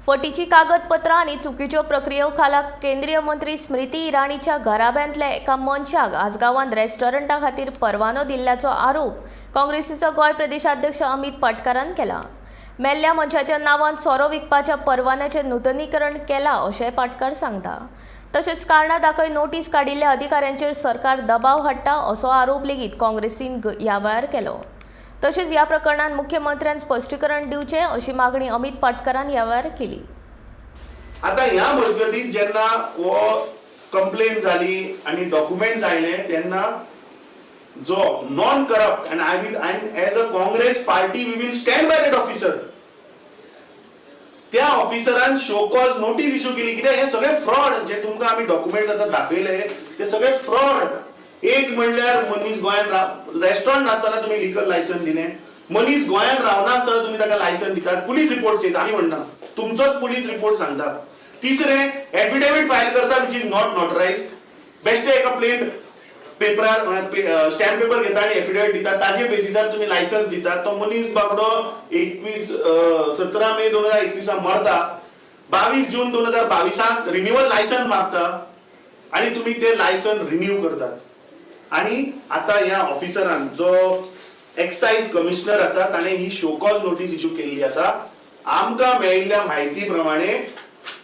फटीची कागदपत्रां आनी चुकीच्यो प्रक्रियो खाला केंद्रीय मंत्री स्मृती इराणीच्या घराब्यांतल्या एका मनशाक आजगावांत रेस्टॉरंटा खातीर परवानो दिल्ल्याचो आरोप काँग्रेसीचो गोंय प्रदेशाध्यक्ष अमित पाटकारान केला। मेल्ल्या मनशाच्या नांवान सोरो विकपाच्या परवान्याचें नूतनीकरण केलां अशेंय पाटकार सांगता। तशेंच कारणां दाखय नोटीस काडिल्ल्या अधिकाऱ्यांचेर सरकार दबाव हाडटा असो आरोप लेगीत काँग्रेसीन ह्या वेळार केलो। तशेंच ह्या प्रकरणात मुख्यमंत्र्यान स्पश्टीकरण दिवचें अशी मागणी अमित पाटकारान ह्या वेळार केली। आता ह्या मजगतीत जेन्ना वो कंप्लेन जाली आनी डॉक्युमेंट्स आयले तेन्ना जो non corrupt and I will and as a Congress party we will stand by that officer, त्या ऑफिसरान शो कॉज नोटीस इश्यू केली। कित्याक हे सगळे फ्रॉड जे तुमकां आमी डॉक्युमेंट आतां दाखयले ते सगळे फ्रॉड। एक म्हणल्यार मनीस गोंयांत रेस्टॉरंट नासतना तुम्ही लीगल लायसन दिले, मनीस गोंयांत रावना आसतना तुम्ही ताका लायसन दितात, पुलीस रिपोर्ट येता आमी म्हणना तुमचोच पुलीस रिपोर्ट सांगता। तिसरे एफिडेविट फायल करता विच इज नॉट नॉटरायज्ड, बेश्टे एका प्लेन पेपरार स्टॅम्प पेपर घेता आनी एफिडेविट दितात, ताजे बेसिसार तुम्ही लायसन्स दितात। तो मनीस बाबडो 17 मे 2021 मरता, 22 जून 2022 रिन्युअल लायसन मागता आणि तुम्ही ते लायसन रिन्यू करतात। आणि आता या ऑफिसरान जो एक्साइज कमिशनर आसा ताणे ही शो कॉज नोटीस इश्यू केल्ली आसा। आमकां मेळिल्ल्या म्हायती प्रमाणे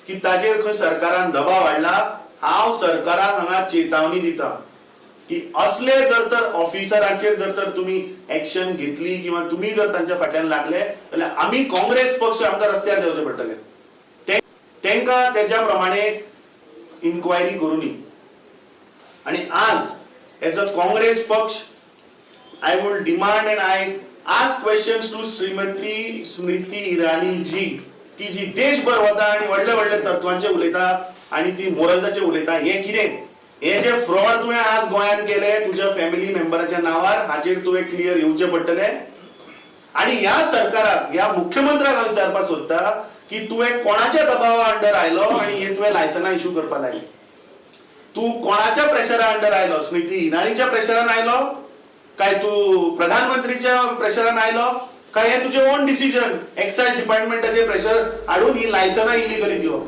की ताजेर खंय सरकारान दबाव हाडला। हांव सरकाराक हांगा चेतावणी दिता की असले जर तर ऑफिसरांचेर जर तर तुम्ही एक्शन घेतली किंवा तुम्ही जर तांच्या फाटल्यान लागले जाल्यार आमी काँग्रेस पक्ष आमकां रस्त्यार देवचे पडटले। तेंकां तेच्या प्रमाणे इन्क्वायरी करूनी। आणि आज as a Congress Paksh, I will demand and I ask questions to Srimati Smriti Irani ji, की जी देशभर वता आणि व्हडले व्हडले तत्वांचे उलयता आणि ती मोरलाचे उलयता। हे कितें? हे जे फ्रॉड तुवें आज गोंयांत केले तुझ्या फॅमिली मेंबराच्या नावार, हाचेर तुवें क्लियर येवचे पडटले। आणि ह्या सरकाराक ह्या मुख्यमंत्र्याक हांव विचारपाक सोदता की तुवें कोणाच्या दबावा अंडर आयलो आणि हे तुवें लायसनां इश्यू करपाक लायली? तू कोणाच्या प्रेशरा अंडर आयलो? स्मृती इराणीच्या प्रेशरान आयलो काय तू प्रधानमंत्रीच्या प्रेशरान आयलो काय हे तुझे ओन डिसिजन एक्साइज डिपार्टमेंटाचे प्रेशर हाडून ही लायसनां इलिगली दिवप?